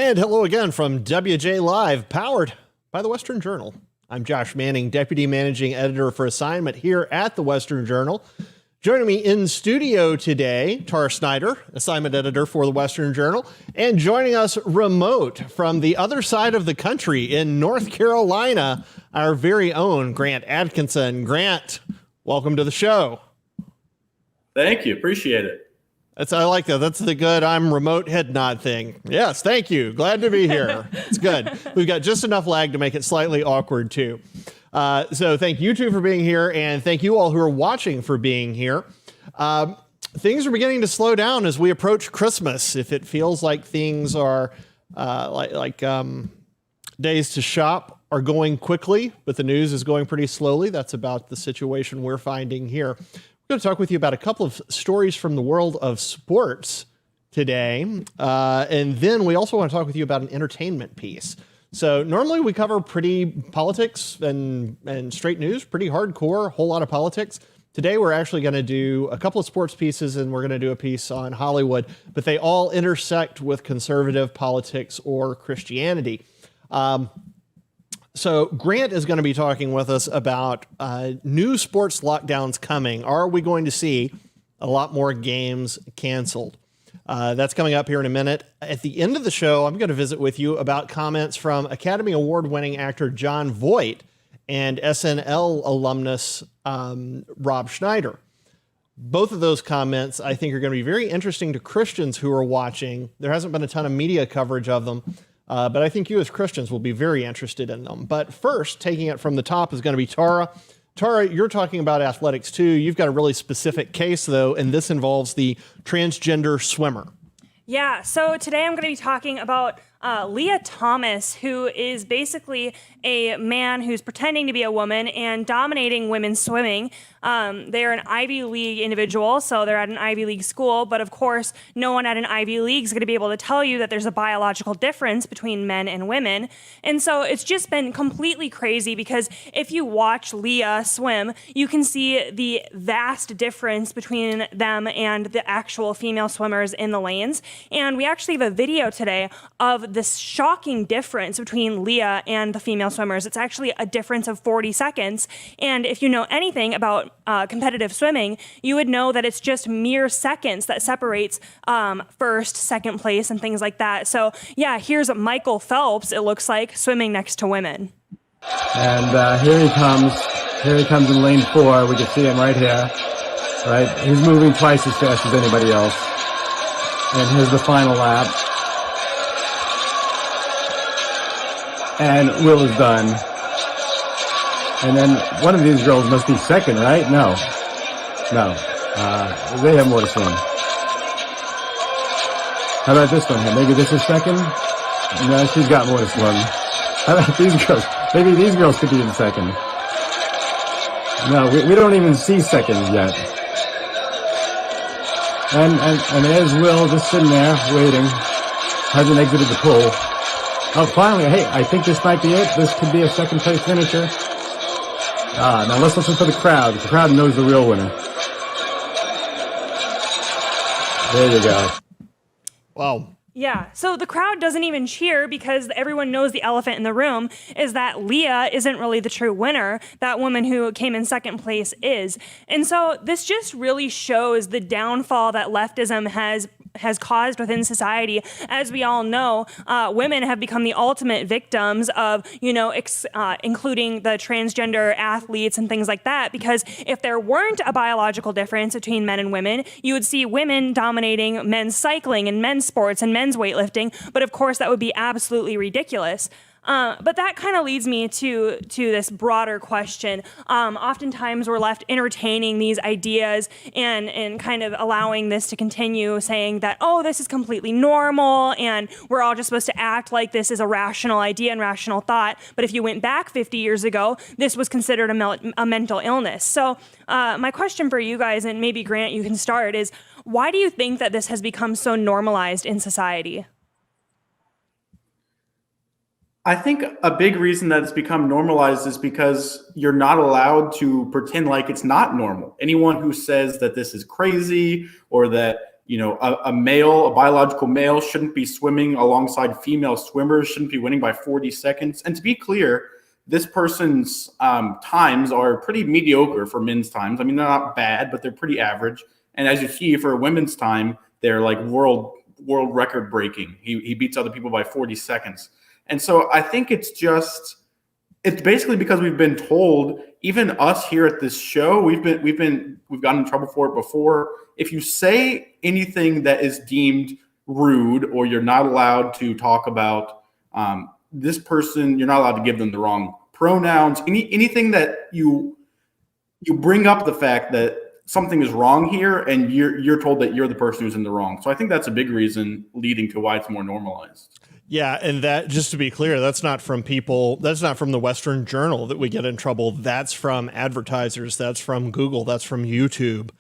And hello again from WJ Live, powered by the Western Journal. I'm Josh Manning, Deputy Managing Editor for Assignment here at the Western Journal. Joining me in studio today, Tara Schneider, Assignment Editor for the Western Journal, and joining us remote from the other side of the country in North Carolina, our very own Grant Atkinson. Grant, welcome to the show. Thank you. Appreciate it. I like that. That's the good I'm remote head nod thing. Yes, thank you. Glad to be here. It's good. We've got just enough lag to make it slightly awkward, too. So thank you two for being here, and thank you all who are watching for being here. Things are beginning to slow down as we approach Christmas. If it feels like things are days to shop are going quickly, but the news is going pretty slowly, that's about the situation we're finding here. I'm going to talk with you about a couple of stories from the world of sports today. And then we also want to talk with you about an entertainment piece. So normally we cover pretty politics and straight news, pretty hardcore, whole lot of politics. Today we're actually going to do a couple of sports pieces and we're going to do a piece on Hollywood, but they all intersect with conservative politics or Christianity. So Grant is going to be talking with us about new sports lockdowns coming. Are we going to see a lot more games canceled? That's coming up here in a minute. At the end of the show, I'm going to visit with you about comments from Academy Award-winning actor Jon Voight and SNL alumnus Rob Schneider. Both of those comments, I think, are going to be very interesting to Christians who are watching. There hasn't been a ton of media coverage of them. But I think you as Christians will be very interested in them. But first, taking it from the top is going to be Tara. Tara, you're talking about athletics too. You've got a really specific case though, and this involves the transgender swimmer. Yeah, so today I'm going to be talking about Leah Thomas, who is basically a man who's pretending to be a woman and dominating women's swimming. They're an Ivy League individual, so they're at an Ivy League school, but of course, no one at an Ivy League is going to be able to tell you that there's a biological difference between men and women. And so it's just been completely crazy because if you watch Leah swim, you can see the vast difference between them and the actual female swimmers in the lanes. And we actually have a video today of this shocking difference between Leah and the female swimmers. It's actually a difference of 40 seconds. And if you know anything about competitive swimming, you would know that it's just mere seconds that separates first, second place, and things like that. So yeah, here's Michael Phelps, it looks like, swimming next to women. And here he comes. Here he comes in lane 4. We can see him right here. Right? He's moving twice as fast as anybody else. And here's the final lap. And Will is done. And then one of these girls must be second, right? No. They have more to swim. How about this one here? Maybe this is second? No, she's got more to swim. How about these girls? Maybe these girls could be in second. No, we don't even see seconds yet. And there's Will just sitting there waiting. Hasn't exited the pool. Oh, finally, hey, I think this might be it. This could be a second place finisher. Now let's listen for the crowd. The crowd knows the real winner. There you go. Wow. Yeah, so the crowd doesn't even cheer because everyone knows the elephant in the room is that Leah isn't really the true winner. That woman who came in second place is. And so this just really shows the downfall that leftism has caused within society. As we all know, women have become the ultimate victims of, including the transgender athletes and things like that, because if there weren't a biological difference between men and women, you would see women dominating men's cycling and men's sports and men's weightlifting, but of course that would be absolutely ridiculous. But that kind of leads me to this broader question. Oftentimes we're left entertaining these ideas and kind of allowing this to continue, saying that, oh, this is completely normal and we're all just supposed to act like this is a rational idea and rational thought. But if you went back 50 years ago, this was considered a mental illness. So my question for you guys, and maybe Grant, you can start, is why do you think that this has become so normalized in society? I think a big reason that it's become normalized is because you're not allowed to pretend like it's not normal. Anyone who says that this is crazy or that a biological male shouldn't be swimming alongside female swimmers, shouldn't be winning by 40 seconds. And to be clear, this person's times are pretty mediocre for men's times. I mean, they're not bad, but they're pretty average. And as you see, for women's time, they're like world record breaking. He beats other people by 40 seconds. And so I think it's basically because we've been told, even us here at this show, we've gotten in trouble for it before. If you say anything that is deemed rude, or you're not allowed to talk about this person, you're not allowed to give them the wrong pronouns, anything that you bring up the fact that something is wrong here, and you're told that you're the person who's in the wrong. So I think that's a big reason leading to why it's more normalized. Yeah, and that, just to be clear, that's not from the Western Journal that we get in trouble. That's from advertisers. That's from Google. That's from YouTube.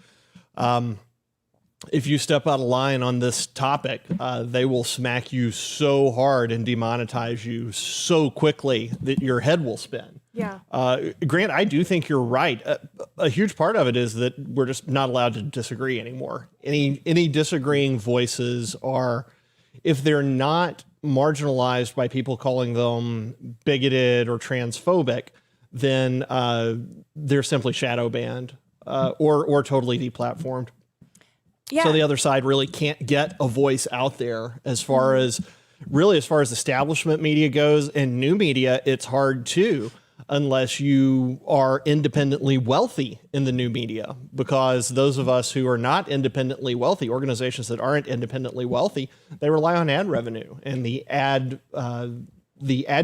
If you step out of line on this topic, they will smack you so hard and demonetize you so quickly that your head will spin. Yeah. Grant, I do think you're right. A huge part of it is that we're just not allowed to disagree anymore. Any disagreeing voices are, if they're not marginalized by people calling them bigoted or transphobic, then they're simply shadow banned or totally deplatformed. Yeah. So the other side really can't get a voice out there as far as establishment media goes, and new media, it's hard too, unless you are independently wealthy in the new media, because those of us who are not independently wealthy, organizations that aren't independently wealthy, they rely on ad revenue, and the ad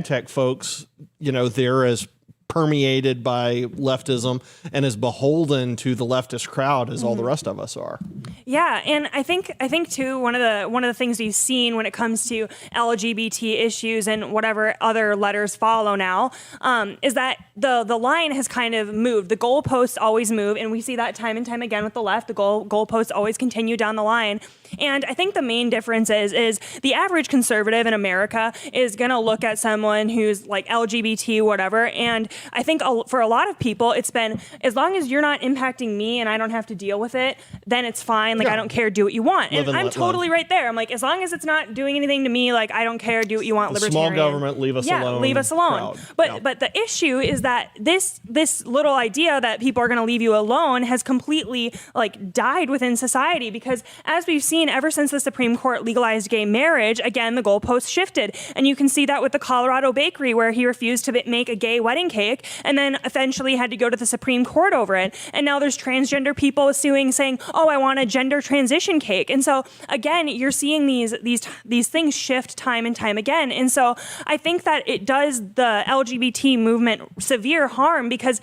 tech folks, they're as permeated by leftism and as beholden to the leftist crowd as all the rest of us are. Yeah, and I think too, one of the things we've seen when it comes to LGBT issues and whatever other letters follow now, is that the line has kind of moved. The goalposts always move, and we see that time and time again with the left. The goalposts always continue down the line. And I think the main difference is the average conservative in America is going to look at someone who's like LGBT, whatever, and I think for a lot of people, it's been, as long as you're not impacting me and I don't have to deal with it, then it's fine. Like, I don't care, do what you want. And I'm totally right there. I'm like, as long as it's not doing anything to me, like, I don't care, do what you want, libertarian. Small government, leave us alone. Yeah, leave us alone. But the issue is that this little idea that people are going to leave you alone has completely, like, died within society, because as we've seen ever since the Supreme Court legalized gay marriage, again, the goalposts shifted. And you can see that with the Colorado bakery, where he refused to make a gay wedding cake and then eventually had to go to the Supreme Court over it. And now there's transgender people suing, saying, oh, I want a gender transition cake. And so again, you're seeing these things shift time and time again. And so I think that it does the LGBT movement severe harm, because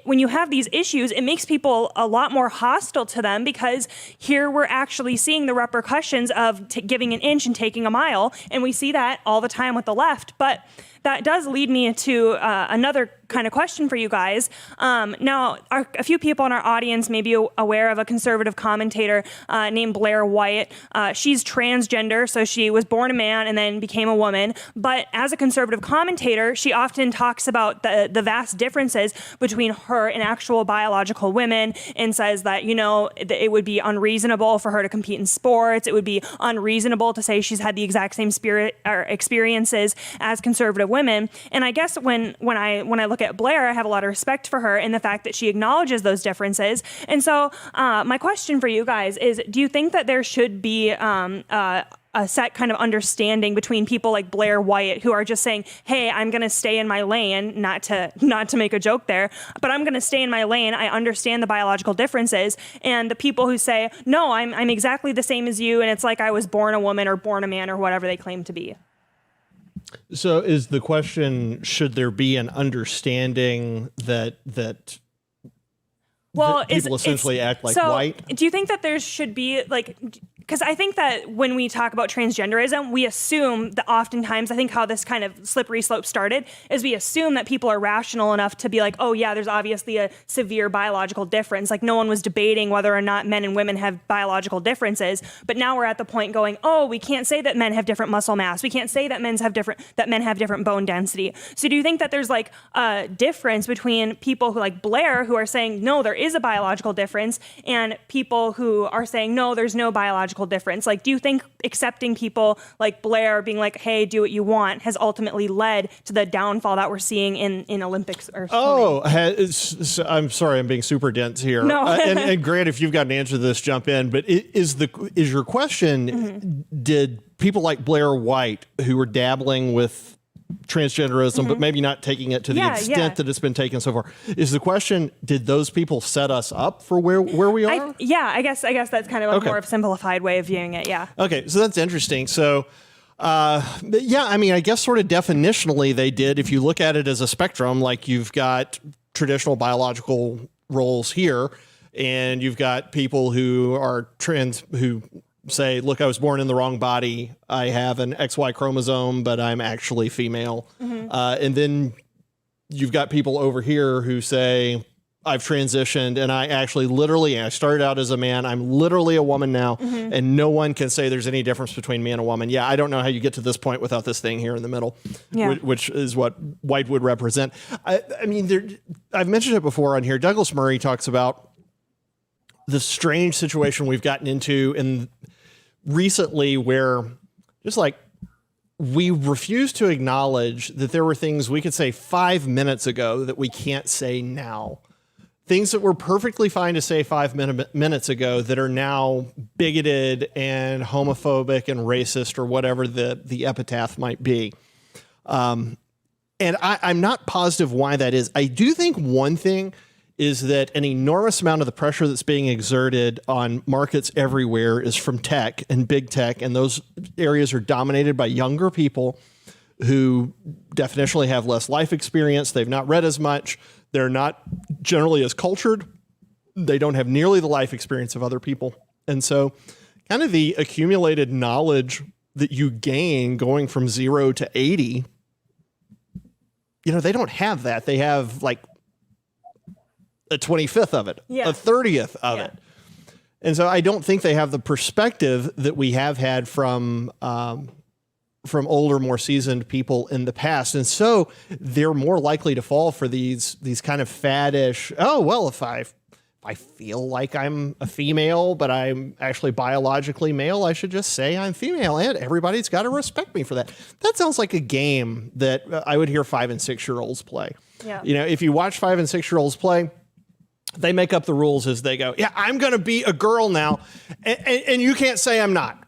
when you have these issues, it makes people a lot more hostile to them, because here we're actually seeing the repercussions of giving an inch and taking a mile. And we see that all the time with the left. But that does lead me to another kind of question for you guys. Now, a few people in our audience may be aware of a conservative commentator named Blair White. She's transgender, so she was born a man and then became a woman. But as a conservative commentator, she often talks about the vast differences between her and actual biological women, and says that, it would be unreasonable for her to compete in sports. It would be unreasonable to say she's had the exact same experiences as conservative women. And I guess when I look at Blair, I have a lot of respect for her in the fact that she acknowledges those differences. And so my question for you guys is, do you think that there should be a set kind of understanding between people like Blair White, who are just saying, hey, I'm going to stay in my lane, not to make a joke there, but I'm going to stay in my lane. I understand the biological differences. And the people who say, no, I'm exactly the same as you, and it's like I was born a woman or born a man or whatever they claim to be. So is the question, should there be an understanding that people essentially act like white? Do you think that there should be, like, because I think that when we talk about transgenderism, we assume that oftentimes, I think how this kind of slippery slope started is we assume that people are rational enough to be like, oh yeah, there's obviously a severe biological difference. Like, no one was debating whether or not men and women have biological differences. But now we're at the point going, oh, we can't say that men have different muscle mass. We can't say that men have different bone density. So do you think that there's like a difference between people who, like Blair, who are saying, no, there is a biological difference, and people who are saying, no, there's no biological biological difference? Like, do you think accepting people like Blair being like, hey, do what you want, has ultimately led to the downfall that we're seeing in Olympics or swimming? I'm sorry, I'm being super dense here. No. And Grant, if you've got an answer to this, jump in. But is your question, did people like Blair White, who were dabbling with transgenderism, but maybe not taking it to the extent that it's been taken so far, is the question, did those people set us up for where we are? I guess that's kind of like more of a simplified way of viewing it. Yeah. Okay, so that's interesting. So, I mean, I guess sort of definitionally they did. If you look at it as a spectrum, like you've got traditional biological roles here, and you've got people who are trans, who say, look, I was born in the wrong body. I have an XY chromosome, but I'm actually female. And then you've got people over here who say, I've transitioned and I actually I started out as a man. I'm literally a woman now. And no one can say there's any difference between me and a woman. Yeah, I don't know how you get to this point without this thing here in the middle, which is what white would represent. I mean, I've mentioned it before on here. Douglas Murray talks about the strange situation we've gotten into recently where just like we refuse to acknowledge that there were things we could say 5 minutes ago that we can't say now. Things that were perfectly fine to say 5 minutes ago that are now bigoted and homophobic and racist or whatever the epitaph might be. And I'm not positive why that is. I do think one thing is that an enormous amount of the pressure that's being exerted on markets everywhere is from tech and big tech, and those areas are dominated by younger people who definitionally have less life experience. They've not read as much. They're not generally as cultured. They don't have nearly the life experience of other people. And so kind of the accumulated knowledge that you gain going from 0 to 80, they don't have that. They have like a 25th of it, a 30th of it. And so I don't think they have the perspective that we have had from older, more seasoned people in the past. And so they're more likely to fall for these kind of faddish, if I feel like I'm a female, but I'm actually biologically male, I should just say I'm female, and everybody's got to respect me for that. That sounds like a game that I would hear 5 and 6 year olds play. Yeah. If you watch 5 and 6 year olds play, they make up the rules as they go. Yeah, I'm going to be a girl now, and you can't say I'm not.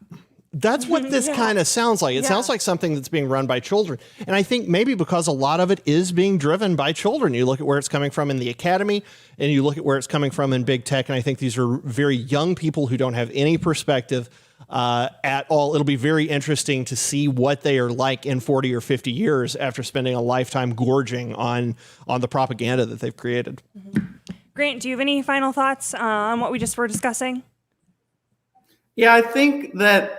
That's what this kind of sounds like. It sounds like something that's being run by children. And I think maybe because a lot of it is being driven by children. You look at where it's coming from in the academy, and you look at where it's coming from in big tech, and I think these are very young people who don't have any perspective at all. It'll be very interesting to see what they are like in 40 or 50 years after spending a lifetime gorging on the propaganda that they've created. Grant, do you have any final thoughts on what we just were discussing? Yeah, I think that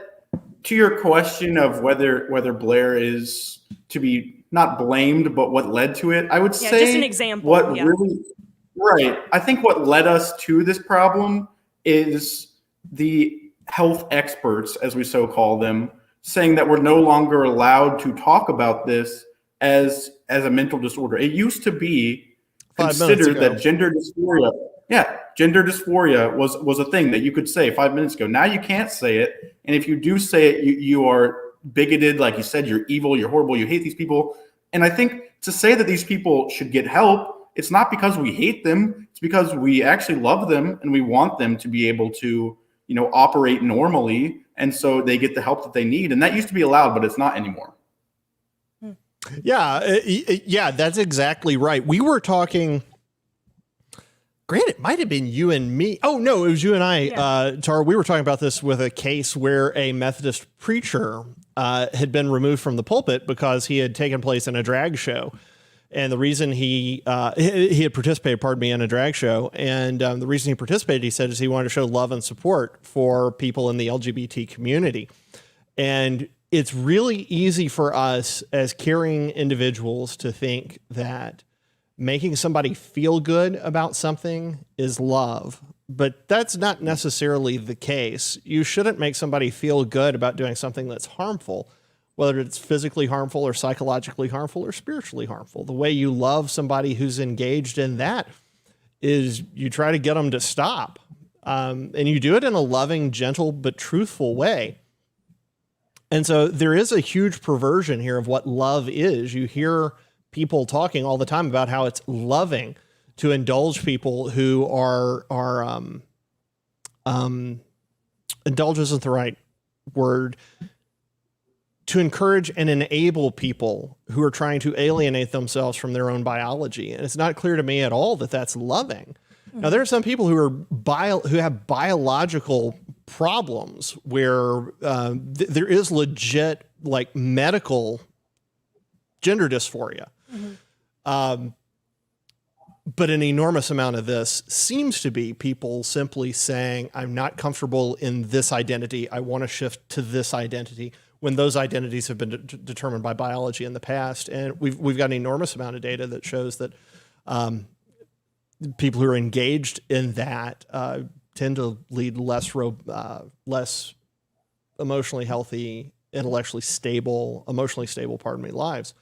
to your question of whether Blair is to be not blamed, but what led to it, I would say just an example. I think what led us to this problem is the health experts, as we so call them, saying that we're no longer allowed to talk about this as a mental disorder. It used to be considered that gender dysphoria was a thing that you could say 5 minutes ago. Now you can't say it, and if you do say it, you are bigoted. Like you said, you're evil, you're horrible, you hate these people. And I think to say that these people should get help, it's not because we hate them, it's because we actually love them and we want them to be able to operate normally, and so they get the help that they need. And that used to be allowed, but it's not anymore. Yeah, that's exactly right. We were talking, Grant, it might have been you and me. Oh, no, it was you and I, Tara. We were talking about this with a case where a Methodist preacher had been removed from the pulpit because he had taken place in a drag show. And the reason he had participated, in a drag show. And the reason he participated, he said, is he wanted to show love and support for people in the LGBT community. And it's really easy for us as caring individuals to think that making somebody feel good about something is love, but that's not necessarily the case. You shouldn't make somebody feel good about doing something that's harmful, whether it's physically harmful or psychologically harmful or spiritually harmful. The way you love somebody who's engaged in that is you try to get them to stop. And you do it in a loving, gentle, but truthful way. And so there is a huge perversion here of what love is. You hear people talking all the time about how it's loving to indulge people who are indulge isn't the right word, to encourage and enable people who are trying to alienate themselves from their own biology. And it's not clear to me at all that that's loving. Now, there are some people who are who have biological problems where there is legit like medical gender dysphoria. But an enormous amount of this seems to be people simply saying, I'm not comfortable in this identity. I want to shift to this identity, when those identities have been determined by biology in the past. And we've got an enormous amount of data that shows that people who are engaged in that tend to lead less emotionally healthy, intellectually stable, lives.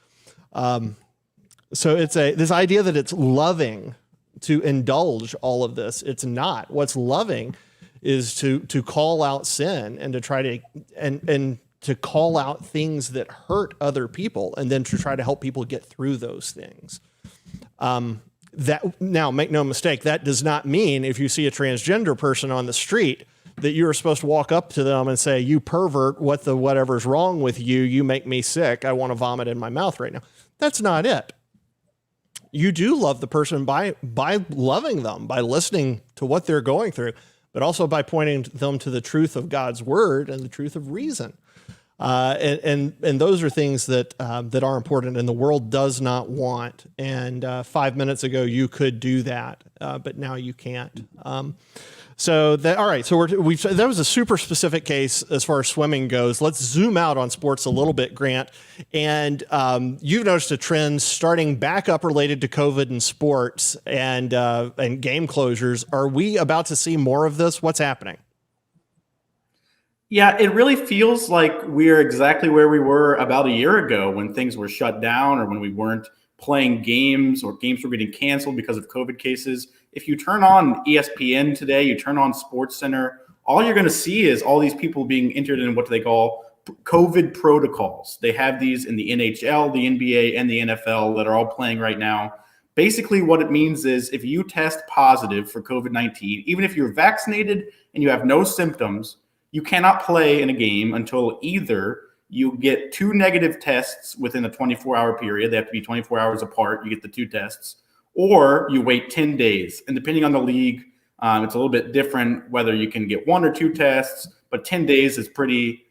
So it's this idea that it's loving to indulge all of this. It's not. What's loving is to call out sin and to try to and to call out things that hurt other people, and then to try to help people get through those things. That, now, make no mistake, that does not mean if you see a transgender person on the street that you are supposed to walk up to them and say, you pervert, whatever's wrong with you, you make me sick, I want to vomit in my mouth right now. That's not it. You do love the person by loving them, by listening to what they're going through, but also by pointing them to the truth of God's word and the truth of reason. And those are things that are important, and the world does not want. And 5 minutes ago, you could do that, but now you can't. So that, all right. So that was a super specific case as far as swimming goes. Let's zoom out on sports a little bit, Grant. And you've noticed a trend starting back up related to COVID and sports and game closures. Are we about to see more of this? What's happening? Yeah, it really feels like we're exactly where we were about a year ago when things were shut down, or when we weren't playing games, or games were getting canceled because of COVID cases. If you turn on ESPN today, you turn on SportsCenter, all you're going to see is all these people being entered in what they call COVID protocols. They have these in the NHL, the NBA, and the NFL that are all playing right now. Basically, what it means is if you test positive for COVID-19, even if you're vaccinated and you have no symptoms, you cannot play in a game until either you get 2 negative tests within a 24-hour period. They have to be 24 hours apart. You get the 2 tests, or you wait 10 days. And depending on the league, it's a little bit different whether you can get 1 or 2 tests, but 10 days is pretty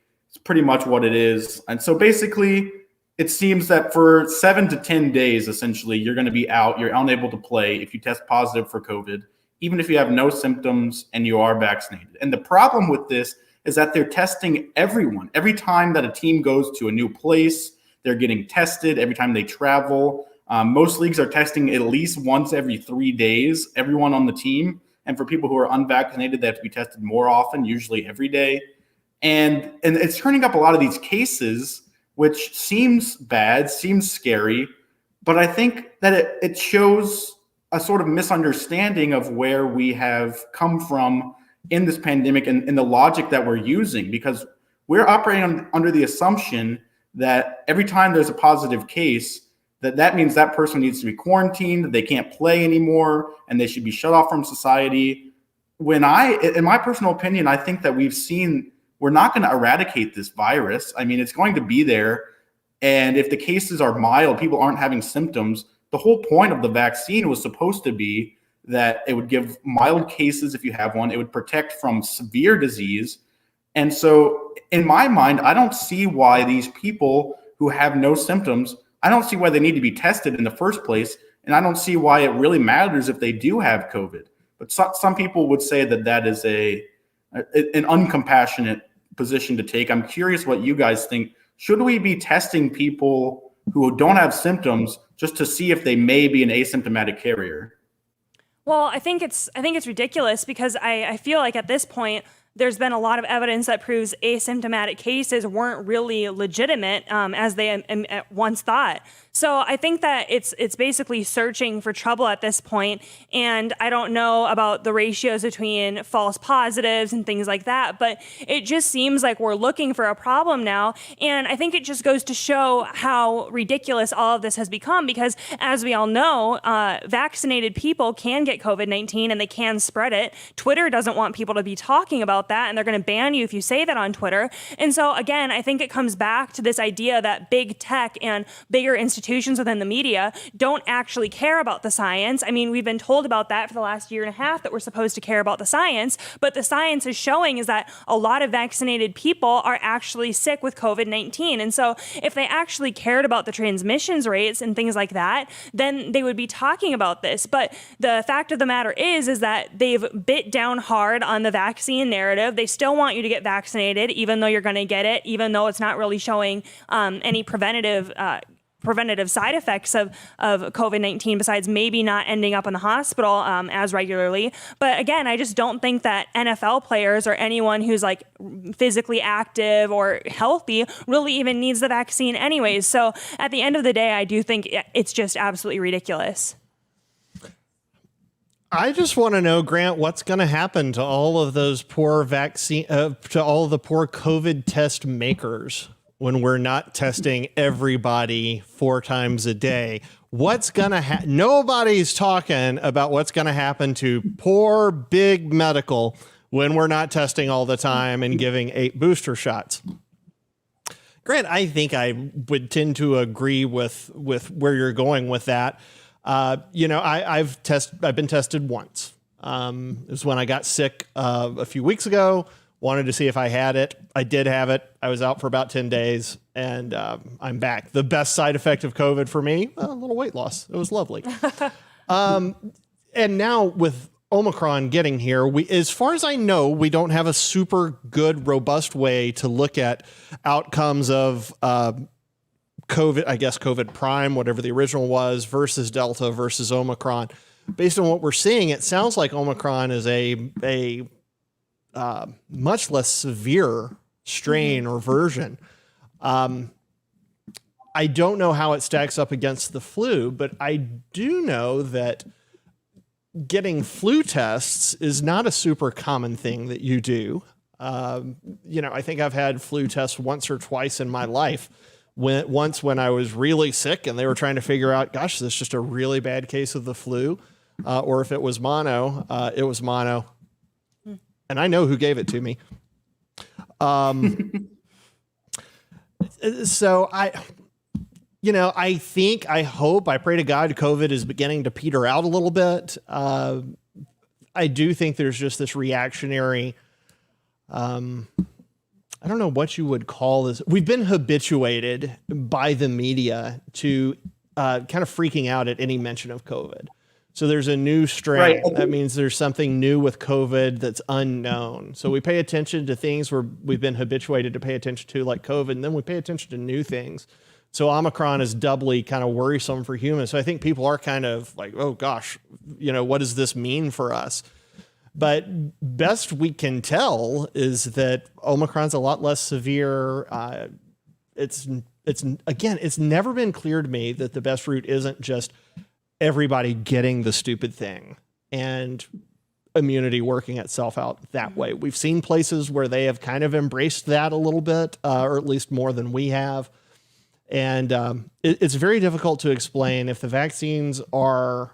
much what it is. And so basically, it seems that for 7 to 10 days, essentially, you're going to be out. You're unable to play if you test positive for COVID, even if you have no symptoms and you are vaccinated. And the problem with this is that they're testing everyone. Every time that a team goes to a new place, they're getting tested. Every time they travel, most leagues are testing at least once every 3 days, everyone on the team. And for people who are unvaccinated, they have to be tested more often, usually every day. And it's turning up a lot of these cases, which seems bad, seems scary. But I think that it shows a sort of misunderstanding of where we have come from in this pandemic and the logic that we're using, because we're operating under the assumption that every time there's a positive case, that means that person needs to be quarantined, that they can't play anymore, and they should be shut off from society. In my personal opinion, I think that we're not going to eradicate this virus. I mean, it's going to be there. And if the cases are mild, people aren't having symptoms, the whole point of the vaccine was supposed to be that it would give mild cases if you have one. It would protect from severe disease. And so in my mind, I don't see why these people who have no symptoms, I don't see why they need to be tested in the first place. And I don't see why it really matters if they do have COVID. But some people would say that is an uncompassionate position to take. I'm curious what you guys think. Should we be testing people who don't have symptoms just to see if they may be an asymptomatic carrier? Well, I think it's ridiculous, because I feel like at this point, there's been a lot of evidence that proves asymptomatic cases weren't really legitimate as they once thought. So I think that it's basically searching for trouble at this point. And I don't know about the ratios between false positives and things like that, but it just seems like we're looking for a problem now. And I think it just goes to show how ridiculous all of this has become, because as we all know, vaccinated people can get COVID-19 and they can spread it. Twitter doesn't want people to be talking about that, and they're going to ban you if you say that on Twitter. And so again, I think it comes back to this idea that big tech and bigger institutions within the media don't actually care about the science. I mean, we've been told about that for the last year and a half, that we're supposed to care about the science, but the science is showing is that a lot of vaccinated people are actually sick with COVID-19. And so if they actually cared about the transmissions rates and things like that, then they would be talking about this. But the fact of the matter is that they've bit down hard on the vaccine narrative. They still want you to get vaccinated, even though you're going to get it, even though it's not really showing any preventative side effects of COVID-19 besides maybe not ending up in the hospital as regularly. But again, I just don't think that NFL players or anyone who's like physically active or healthy really even needs the vaccine anyways. So at the end of the day, I do think it's just absolutely ridiculous. I just want to know, Grant, what's going to happen to all of those poor to all of the poor COVID test makers when we're not testing everybody 4 times a day? What's going to happen? Nobody's talking about what's going to happen to poor big medical when we're not testing all the time and giving 8 booster shots. Grant, I think I would tend to agree with where you're going with that. I've been tested once. It was when I got sick a few weeks ago. Wanted to see if I had it. I did have it. I was out for about 10 days, and I'm back. The best side effect of COVID for me, a little weight loss. It was lovely. And now with Omicron getting here, as far as I know, we don't have a super good, robust way to look at outcomes of COVID, I guess COVID Prime, whatever the original was, versus Delta versus Omicron. Based on what we're seeing, it sounds like Omicron is a much less severe strain or version. I don't know how it stacks up against the flu, but I do know that getting flu tests is not a super common thing that you do. I think I've had flu tests once or twice in my life. Once when I was really sick and they were trying to figure out, gosh, is this just a really bad case of the flu? Or if it was mono, it was mono. And I know who gave it to me. So I pray to God COVID is beginning to peter out a little bit. I do think there's just this reactionary, I don't know what you would call this. We've been habituated by the media to kind of freaking out at any mention of COVID. So there's a new strain. Right. That means there's something new with COVID that's unknown. So we pay attention to things where we've been habituated to pay attention to, like COVID, and then we pay attention to new things. So Omicron is doubly kind of worrisome for humans. So I think people are kind of like, oh gosh, what does this mean for us? But best we can tell is that Omicron's a lot less severe. It's never been clear to me that the best route isn't just everybody getting the stupid thing and immunity working itself out that way. We've seen places where they have kind of embraced that a little bit, or at least more than we have. And it's very difficult to explain if the vaccines are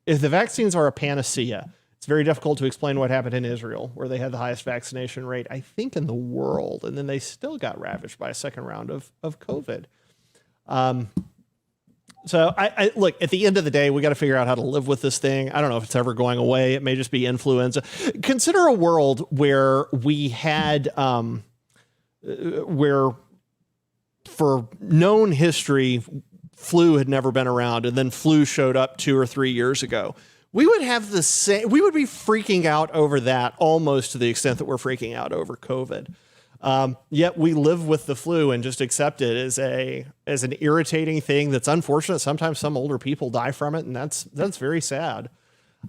a panacea. It's very difficult to explain what happened in Israel, where they had the highest vaccination rate, I think, in the world. And then they still got ravaged by a second round of COVID. So I look, at the end of the day, we got to figure out how to live with this thing. I don't know if it's ever going away. It may just be influenza. Consider a world where we had, where for known history, flu had never been around, and then flu showed up 2 or 3 years ago. We would have the same. We would be freaking out over that almost to the extent that we're freaking out over COVID. Yet we live with the flu and just accept it as an irritating thing that's unfortunate. Sometimes some older people die from it, and that's very sad.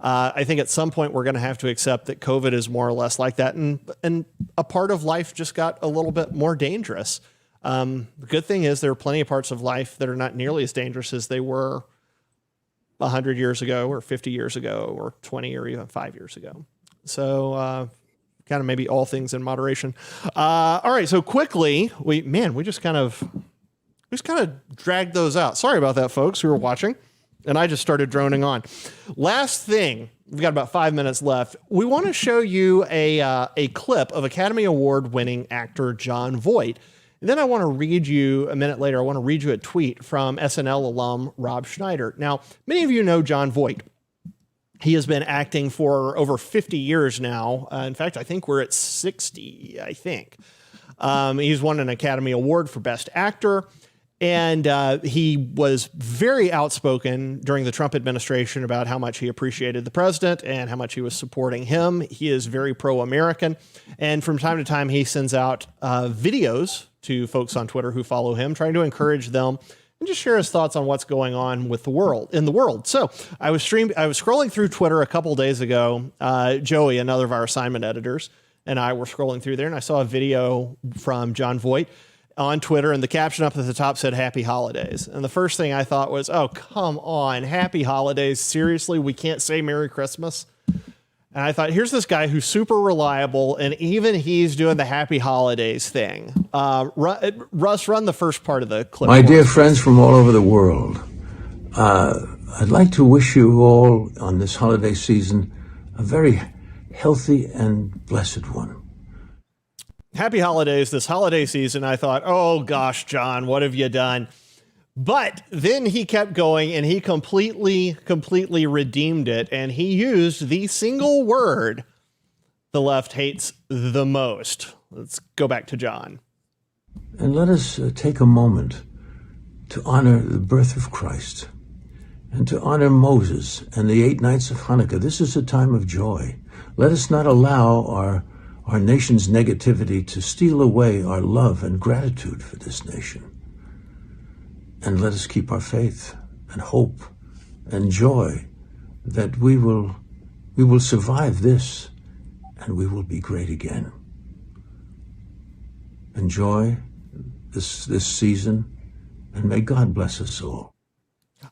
I think at some point we're going to have to accept that COVID is more or less like that. And a part of life just got a little bit more dangerous. The good thing is there are plenty of parts of life that are not nearly as dangerous as they were 100 years ago or 50 years ago or 20 or even 5 years ago. So kind of maybe all things in moderation. All right. So quickly, we just kind of dragged those out. Sorry about that, folks who were watching. And I just started droning on. Last thing, we've got about 5 minutes left. We want to show you a clip of Academy Award winning actor Jon Voight. And then I want to read you a minute later. I want to read you a tweet from SNL alum Rob Schneider. Now, many of you know Jon Voight. He has been acting for over 50 years now. In fact, I think we're at 60, I think. He's won an Academy Award for Best Actor. And he was very outspoken during the Trump administration about how much he appreciated the president and how much he was supporting him. He is very pro-American. And from time to time, he sends out videos to folks on Twitter who follow him, trying to encourage them and just share his thoughts on what's going on with in the world. So I was scrolling through Twitter a couple days ago. Joey, another of our assignment editors, and I were scrolling through there, and I saw a video from Jon Voight on Twitter, and the caption up at the top said "Happy Holidays." And the first thing I thought was, oh, come on, Happy Holidays. Seriously, we can't say Merry Christmas? And I thought, here's this guy who's super reliable, and even he's doing the Happy Holidays thing. Russ, run the first part of the clip. My dear friends from all over the world, I'd like to wish you all on this holiday season a very healthy and blessed one. Happy holidays this holiday season. I thought, oh gosh, Jon, what have you done? But then he kept going and he completely redeemed it. And he used the single word the left hates the most. Let's go back to Jon. And let us take a moment to honor the birth of Christ and to honor Moses and the 8 nights of Hanukkah. This is a time of joy. Let us not allow our nation's negativity to steal away our love and gratitude for this nation. And let us keep our faith and hope and joy that we will survive this and we will be great again. Enjoy this season, and may God bless us all.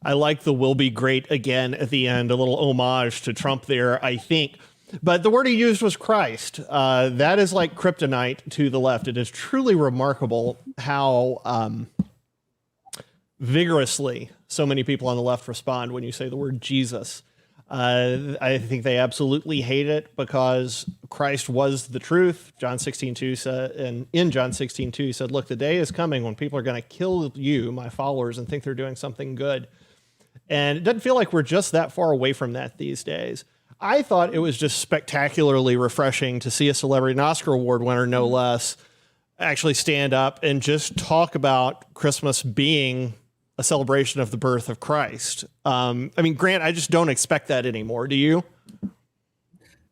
I like the "will be great again" at the end, a little homage to Trump there, I think. But the word he used was Christ. That is like kryptonite to the left. It is truly remarkable how vigorously so many people on the left respond when you say the word Jesus. I think they absolutely hate it because Christ was the truth. John 16:2 said, and in John 16:2 he said, "Look, the day is coming when people are going to kill you, my followers, and think they're doing something good." And it doesn't feel like we're just that far away from that these days. I thought it was just spectacularly refreshing to see a celebrity, an Oscar Award winner, no less, actually stand up and just talk about Christmas being a celebration of the birth of Christ. I mean, Grant, I just don't expect that anymore. Do you?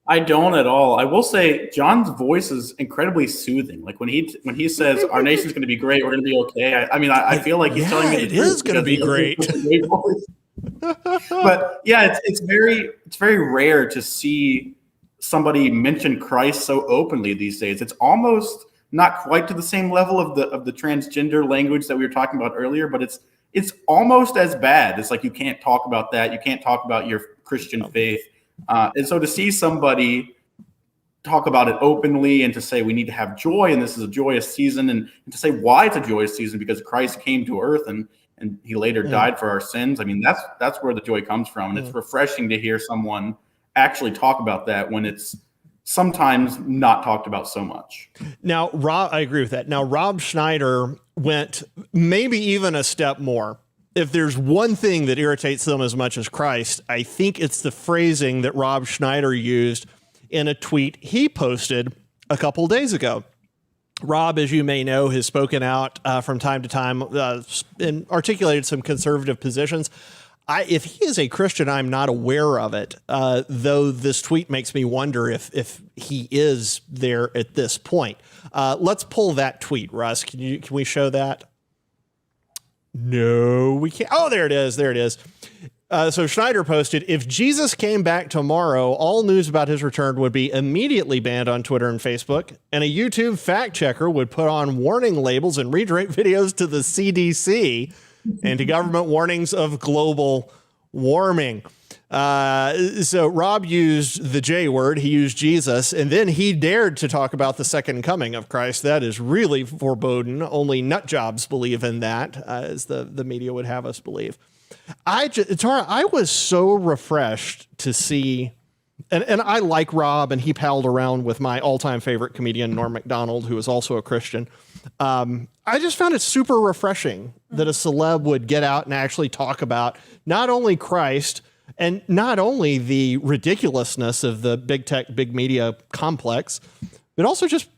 I don't at all. I will say John's voice is incredibly soothing. Like when he says our nation's going to be great, we're going to be okay. I feel like he's telling me it is going to be great. But yeah, it's very rare to see somebody mention Christ so openly these days. It's almost not quite to the same level of the transgender language that we were talking about earlier, but it's almost as bad. It's like you can't talk about that. You can't talk about your Christian faith. And so to see somebody talk about it openly and to say we need to have joy and this is a joyous season and to say why it's a joyous season because Christ came to earth and he later died for our sins. I mean, that's where the joy comes from. And it's refreshing to hear someone actually talk about that when it's sometimes not talked about so much. Now, I agree with that. Now, Rob Schneider went maybe even a step more. If there's one thing that irritates them as much as Christ, I think it's the phrasing that Rob Schneider used in a tweet he posted a couple days ago. Rob, as you may know, has spoken out from time to time and articulated some conservative positions. If he is a Christian, I'm not aware of it, though this tweet makes me wonder if he is there at this point. Let's pull that tweet, Russ. Can we show that? No, we can't. Oh, there it is. There it is. So Schneider posted, if Jesus came back tomorrow, all news about his return would be immediately banned on Twitter and Facebook, and a YouTube fact checker would put on warning labels and redirect videos to the CDC and to government warnings of global warming. So Rob used the J word, he used Jesus, and then he dared to talk about the second coming of Christ. That is really foreboding. Only nut jobs believe in that, as the media would have us believe. Tara, I was so refreshed to see, and I like Rob, and he palled around with my all-time favorite comedian, Norm Macdonald, who is also a Christian. I just found it super refreshing that a celeb would get out and actually talk about not only Christ and not only the ridiculousness of the big tech, big media complex, but also just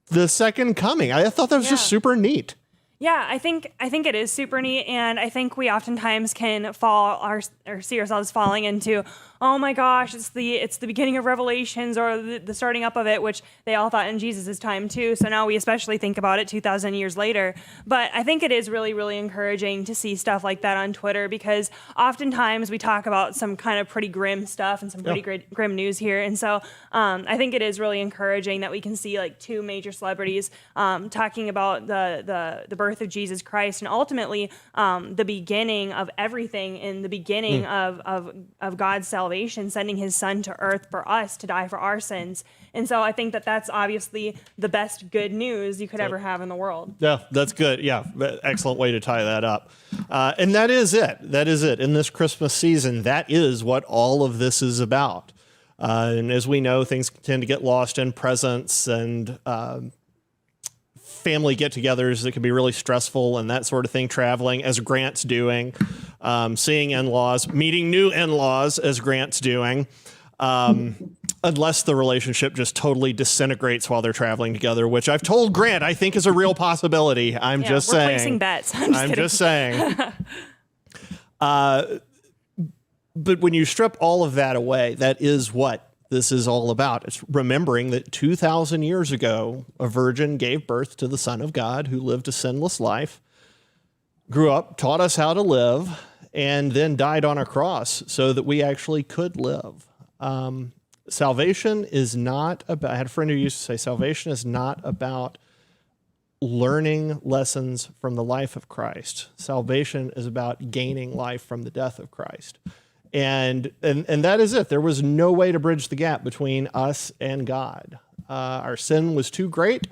the second coming. I thought that was just super neat. Yeah, I think it is super neat, and I think we oftentimes can or see ourselves falling into, oh my gosh, it's the beginning of Revelations or the starting up of it, which they all thought in Jesus' time too. So now we especially think about it 2,000 years later. But I think it is really, really encouraging to see stuff like that on Twitter, because oftentimes we talk about some kind of pretty grim stuff and some pretty grim news here. And so I think it is really encouraging that we can see like two major celebrities talking about the birth of Jesus Christ, and ultimately the beginning of everything, in the beginning of God's salvation, sending his son to earth for us to die for our sins. And so I think that that's obviously the best good news you could ever have in the world. Yeah, that's good. Yeah, excellent way to tie that up. And that is it. That is it. In this Christmas season, that is what all of this is about. And as we know, things tend to get lost in presents and family get-togethers that can be really stressful and that sort of thing, traveling as Grant's doing, seeing in-laws, meeting new in-laws as Grant's doing, unless the relationship just totally disintegrates while they're traveling together, which I've told Grant I think is a real possibility. I'm just saying. We're placing bets. I'm just saying. But when you strip all of that away, that is what this is all about. It's remembering that 2,000 years ago, a virgin gave birth to the Son of God who lived a sinless life, grew up, taught us how to live, and then died on a cross so that we actually could live. Salvation is not about, I had a friend who used to say, salvation is not about learning lessons from the life of Christ. Salvation is about gaining life from the death of Christ. And that is it. There was no way to bridge the gap between us and God. Our sin was too great.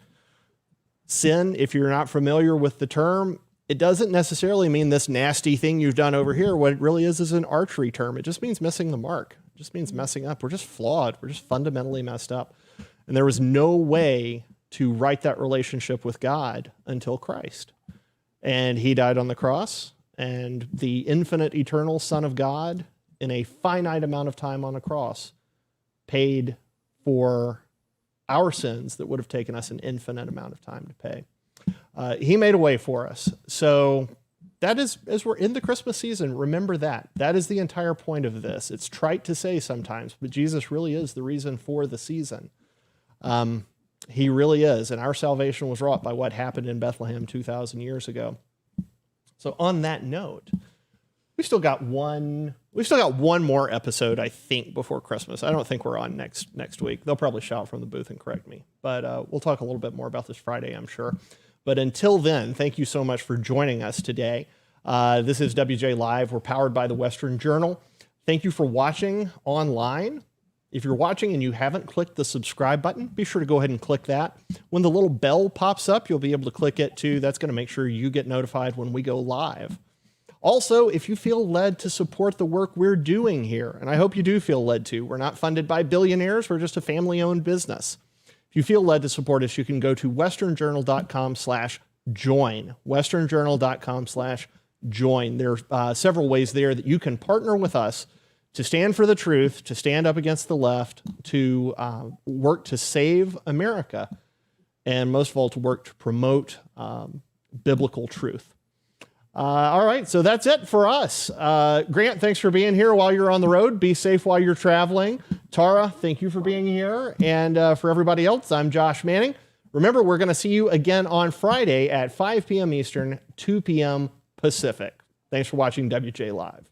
Sin, if you're not familiar with the term, it doesn't necessarily mean this nasty thing you've done over here. What it really is an archery term. It just means missing the mark. It just means messing up. We're just flawed. We're just fundamentally messed up. And there was no way to right that relationship with God until Christ. And he died on the cross, and the infinite, eternal Son of God, in a finite amount of time on a cross, paid for our sins that would have taken us an infinite amount of time to pay. He made a way for us. So that is, as we're in the Christmas season, remember that. That is the entire point of this. It's trite to say sometimes, but Jesus really is the reason for the season. He really is. And our salvation was wrought by what happened in Bethlehem 2,000 years ago. So on that note, we've still got one more episode, I think, before Christmas. I don't think we're on next week. They'll probably shout from the booth and correct me. But we'll talk a little bit more about this Friday, I'm sure. But until then, thank you so much for joining us today. This is WJ Live. We're powered by the Western Journal. Thank you for watching online. If you're watching and you haven't clicked the subscribe button, be sure to go ahead and click that. When the little bell pops up, you'll be able to click it too. That's going to make sure you get notified when we go live. Also, if you feel led to support the work we're doing here, and I hope you do feel led to, we're not funded by billionaires, we're just a family-owned business. If you feel led to support us, you can go to westernjournal.com/join, westernjournal.com/join. There are several ways there that you can partner with us to stand for the truth, to stand up against the left, to work to save America, and most of all, to work to promote biblical truth. All right, so that's it for us. Grant, thanks for being here while you're on the road. Be safe while you're traveling. Tara, thank you for being here. And for everybody else, I'm Josh Manning. Remember, we're going to see you again on Friday at 5 p.m. Eastern, 2 p.m. Pacific. Thanks for watching WJ Live.